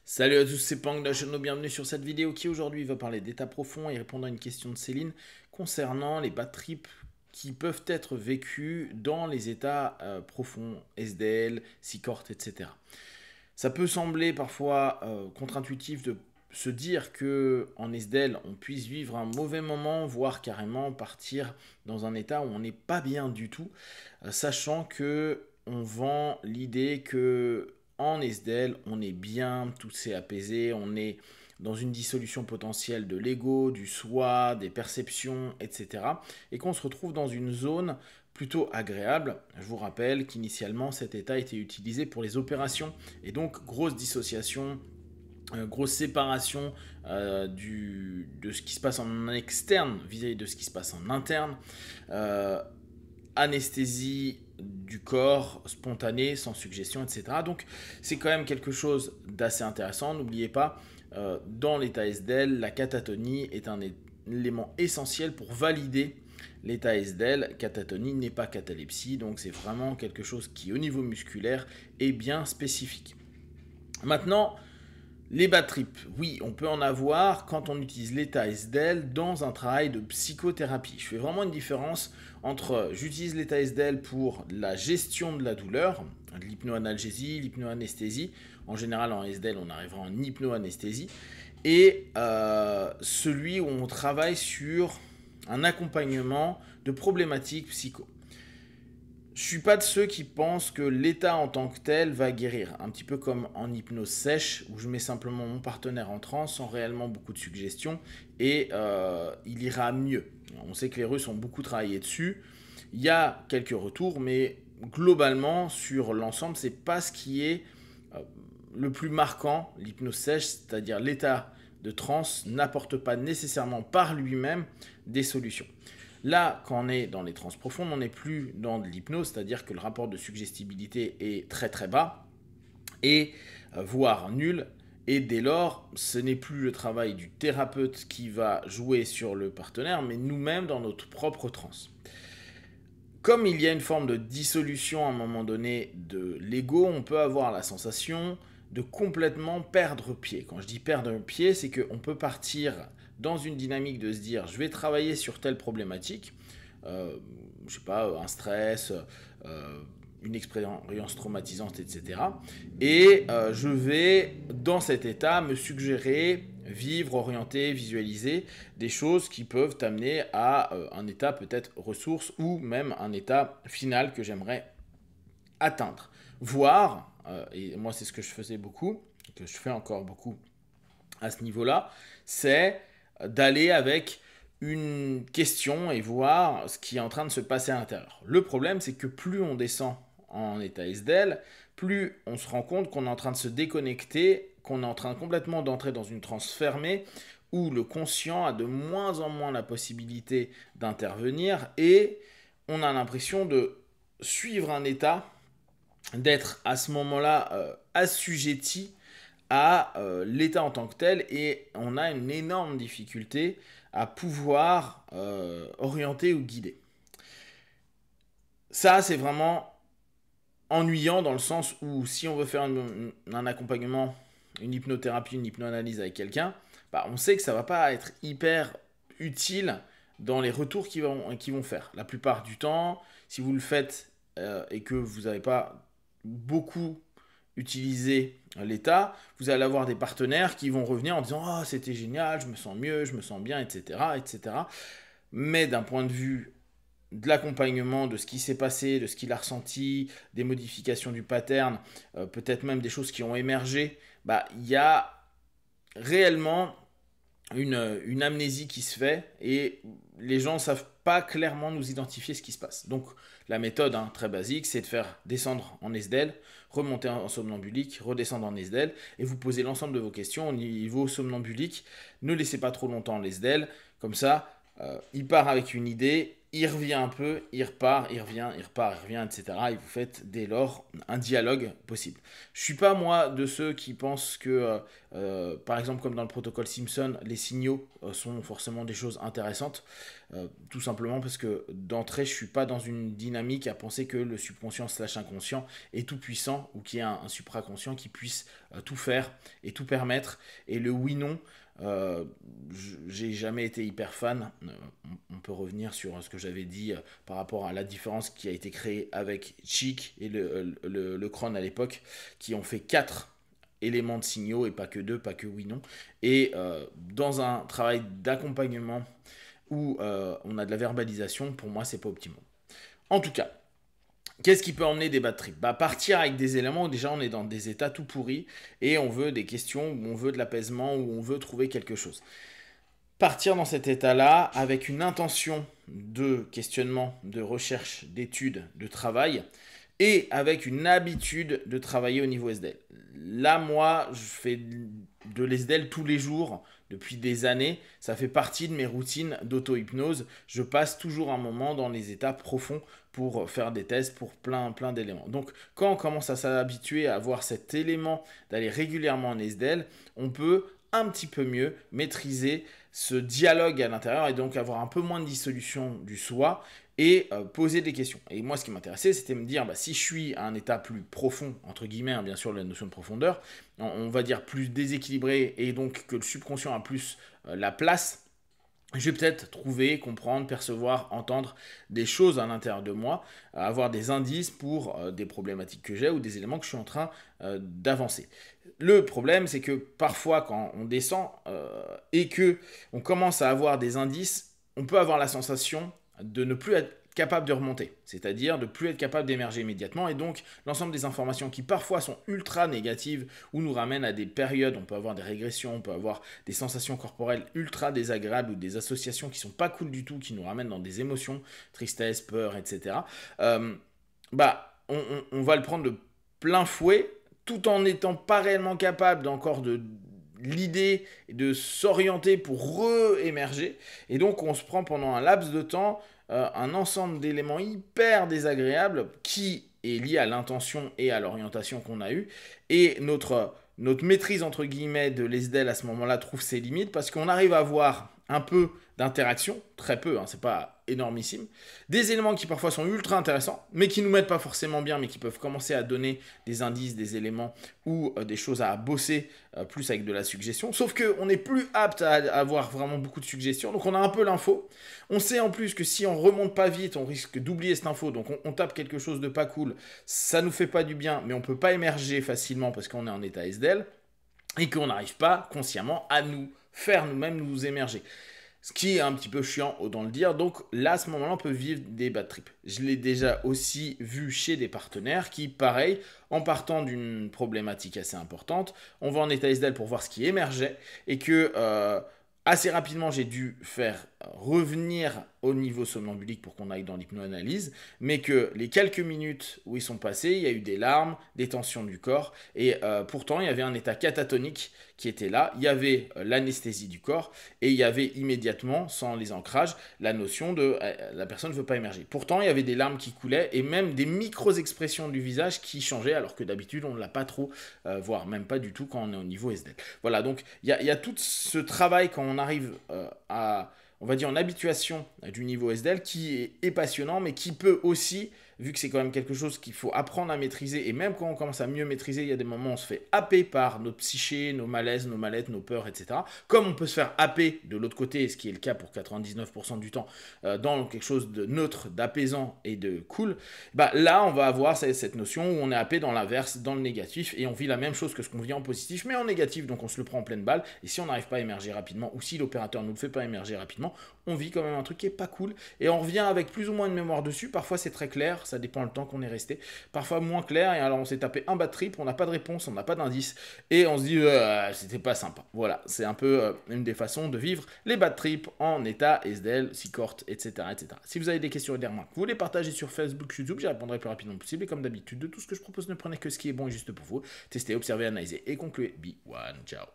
Salut à tous, c'est Pang de la chaîne, bienvenue sur cette vidéo qui aujourd'hui va parler d'état profond et répondre à une question de Céline concernant les bad trips qui peuvent être vécus dans les états profonds, SDL, Seacort, etc. Ça peut sembler parfois contre-intuitif de se dire que en SDL on puisse vivre un mauvais moment, voire carrément partir dans un état où on n'est pas bien du tout, sachant que on vend l'idée que en SDL on est bien, tout s'est apaisé, on est dans une dissolution potentielle de l'ego, du soi, des perceptions, etc. Et qu'on se retrouve dans une zone plutôt agréable. Je vous rappelle qu'initialement cet état était utilisé pour les opérations et donc grosse dissociation, grosse séparation de ce qui se passe en externe vis-à-vis de ce qui se passe en interne. Anesthésie du corps spontanée, sans suggestion, etc. Donc c'est quand même quelque chose d'assez intéressant. N'oubliez pas, dans l'état SDL, la catatonie est un élément essentiel pour valider l'état SDL. Catatonie n'est pas catalepsie, donc c'est vraiment quelque chose qui, au niveau musculaire, est bien spécifique. Maintenant, les bad trips, oui, on peut en avoir quand on utilise l'état SDL dans un travail de psychothérapie. Je fais vraiment une différence entre j'utilise l'état SDL pour la gestion de la douleur, de l'hypnoanalgésie, l'hypnoanesthésie. En général, en SDL, on arrivera en hypnoanesthésie. Et celui où on travaille sur un accompagnement de problématiques psycho. Je suis pas de ceux qui pensent que l'état en tant que tel va guérir. Un petit peu comme en hypnose sèche, où je mets simplement mon partenaire en transe sans réellement beaucoup de suggestions, et il ira mieux. On sait que les Russes ont beaucoup travaillé dessus. Il y a quelques retours, mais globalement, sur l'ensemble, c'est pas ce qui est le plus marquant. L'hypnose sèche, c'est-à-dire l'état de transe, n'apporte pas nécessairement par lui-même des solutions. Là, quand on est dans les trans profondes, on n'est plus dans de l'hypnose, c'est-à-dire que le rapport de suggestibilité est très très bas, et voire nul, et dès lors, ce n'est plus le travail du thérapeute qui va jouer sur le partenaire, mais nous-mêmes dans notre propre transe. Comme il y a une forme de dissolution à un moment donné de l'ego, on peut avoir la sensation de complètement perdre pied. Quand je dis perdre pied, c'est qu'on peut partir dans une dynamique de se dire je vais travailler sur telle problématique, je sais pas, un stress, une expérience traumatisante, etc. Et je vais, dans cet état, me suggérer, vivre, orienter, visualiser des choses qui peuvent t'amener à un état peut-être ressource ou même un état final que j'aimerais atteindre. Voire, et moi c'est ce que je faisais beaucoup, que je fais encore beaucoup à ce niveau-là, c'est d'aller avec une question et voir ce qui est en train de se passer à l'intérieur. Le problème, c'est que plus on descend en état SDL, plus on se rend compte qu'on est en train de se déconnecter, qu'on est en train complètement d'entrer dans une transe fermée où le conscient a de moins en moins la possibilité d'intervenir et on a l'impression de suivre un état, d'être à ce moment-là assujetti à l'état en tant que tel et on a une énorme difficulté à pouvoir orienter ou guider. Ça, c'est vraiment ennuyant dans le sens où si on veut faire un accompagnement, une hypnothérapie, une hypnoanalyse avec quelqu'un, bah, on sait que ça va pas être hyper utile dans les retours qu'ils vont faire. La plupart du temps, si vous le faites et que vous n'avez pas beaucoup utilisé l'état, vous allez avoir des partenaires qui vont revenir en disant oh, c'était génial, je me sens mieux, je me sens bien, etc. etc. Mais d'un point de vue de l'accompagnement, de ce qui s'est passé, de ce qu'il a ressenti, des modifications du pattern, peut-être même des choses qui ont émergé, bah, il y a réellement une amnésie qui se fait et les gens ne savent pas clairement nous identifier ce qui se passe. Donc la méthode très basique, c'est de faire descendre en SDL, remonter en somnambulique, redescendre en SDL et vous posez l'ensemble de vos questions au niveau somnambulique. Ne laissez pas trop longtemps en SDL, comme ça il part avec une idée, il revient un peu, il repart, il revient, il repart, il revient, etc. Et vous faites dès lors un dialogue possible. Je suis pas moi de ceux qui pensent que, par exemple comme dans le protocole Simpson, les signaux sont forcément des choses intéressantes. tout simplement parce que d'entrée, je suis pas dans une dynamique à penser que le subconscient / inconscient est tout puissant ou qu'il y a un supraconscient qui puisse tout faire et tout permettre. Et le oui-non, j'ai jamais été hyper fan. On peut revenir sur ce que j'avais dit par rapport à la différence qui a été créée avec Chick et le Cron à l'époque, qui ont fait 4 éléments de signaux et pas que 2, pas que oui-non. Et dans un travail d'accompagnement où on a de la verbalisation, pour moi, c'est pas optimal. En tout cas, qu'est-ce qui peut emmener des bad trips? Partir avec des éléments où déjà on est dans des états tout pourris et on veut des questions, où on veut de l'apaisement, où on veut trouver quelque chose. Partir dans cet état-là avec une intention de questionnement, de recherche, d'étude, de travail, et avec une habitude de travailler au niveau SDL. Là, moi, je fais de l'SDL tous les jours depuis des années. Ça fait partie de mes routines d'auto-hypnose. Je passe toujours un moment dans les états profonds pour faire des tests pour plein d'éléments. Donc, quand on commence à s'habituer à avoir cet élément d'aller régulièrement en SDL, on peut un petit peu mieux maîtriser ce dialogue à l'intérieur et donc avoir un peu moins de dissolution du soi et poser des questions. Et moi, ce qui m'intéressait, c'était me dire, si je suis à un état plus profond, entre guillemets, bien sûr, la notion de profondeur, on va dire plus déséquilibré, et donc que le subconscient a plus la place, je vais peut-être trouver, comprendre, percevoir, entendre des choses à l'intérieur de moi, avoir des indices pour des problématiques que j'ai ou des éléments que je suis en train d'avancer. Le problème, c'est que parfois, quand on descend et que on commence à avoir des indices, on peut avoir la sensation de ne plus être capable de remonter, c'est-à-dire de plus être capable d'émerger immédiatement, et donc l'ensemble des informations qui parfois sont ultra négatives ou nous ramènent à des périodes, on peut avoir des régressions, on peut avoir des sensations corporelles ultra désagréables ou des associations qui sont pas cool du tout, qui nous ramènent dans des émotions, tristesse, peur, etc. On va le prendre de plein fouet, tout en n'étant pas réellement capable de l'idée de s'orienter pour re-émerger, et donc on se prend pendant un laps de temps un ensemble d'éléments hyper désagréables qui est lié à l'intention et à l'orientation qu'on a eue, et notre maîtrise entre guillemets de l'ESDEL à ce moment-là trouve ses limites parce qu'on arrive à avoir un peu d'interaction, très peu, c'est pas énormissime, des éléments qui parfois sont ultra intéressants, mais qui nous mettent pas forcément bien, mais qui peuvent commencer à donner des indices, des éléments ou des choses à bosser plus avec de la suggestion, sauf qu'on n'est plus apte à avoir vraiment beaucoup de suggestions, donc on a un peu l'info, on sait en plus que si on remonte pas vite, on risque d'oublier cette info, donc on tape quelque chose de pas cool, ça nous fait pas du bien, mais on peut pas émerger facilement parce qu'on est en état SDL, et qu'on n'arrive pas consciemment à nous faire nous-mêmes nous émerger. Ce qui est un petit peu chiant, autant le dire. Donc là, à ce moment-là, on peut vivre des bad trips. Je l'ai déjà aussi vu chez des partenaires qui, pareil, en partant d'une problématique assez importante, on va en état SDL pour voir ce qui émergeait et que assez rapidement, j'ai dû faire revenir au niveau somnambulique pour qu'on aille dans l'hypnoanalyse, mais que les quelques minutes où ils sont passés, il y a eu des larmes, des tensions du corps, et pourtant il y avait un état catatonique qui était là, il y avait l'anesthésie du corps, et il y avait immédiatement, sans les ancrages, la notion de la personne ne veut pas émerger. Pourtant, il y avait des larmes qui coulaient, et même des micro-expressions du visage qui changeaient, alors que d'habitude, on ne l'a pas trop, voire même pas du tout quand on est au niveau SDL. Voilà, donc il y a tout ce travail quand on arrive à, on va dire, en habituation du niveau SDL qui est passionnant, mais qui peut aussi, vu que c'est quand même quelque chose qu'il faut apprendre à maîtriser, et même quand on commence à mieux maîtriser, il y a des moments où on se fait happer par notre psyché, nos malaises, nos mal-être, nos peurs, etc. Comme on peut se faire happer de l'autre côté, ce qui est le cas pour 99% du temps, dans quelque chose de neutre, d'apaisant et de cool, là, on va avoir cette notion où on est happé dans l'inverse, dans le négatif, et on vit la même chose que ce qu'on vit en positif, mais en négatif, donc on se le prend en pleine balle, et si on n'arrive pas à émerger rapidement, ou si l'opérateur ne nous le fait pas émerger rapidement, on vit quand même un truc qui est pas cool, et on revient avec plus ou moins de mémoire dessus. Parfois c'est très clair, ça dépend le temps qu'on est resté, parfois moins clair, et alors on s'est tapé un bad trip, on n'a pas de réponse, on n'a pas d'indice, et on se dit c'était pas sympa. Voilà, c'est un peu une des façons de vivre les bad trips en état SDL, C-Cort, etc., etc. Si vous avez des questions et des remarques, vous les partagez sur Facebook, YouTube, j'y répondrai le plus rapidement possible, et comme d'habitude, de tout ce que je propose, ne prenez que ce qui est bon et juste pour vous. Testez, observez, analysez et concluez. Be one, ciao.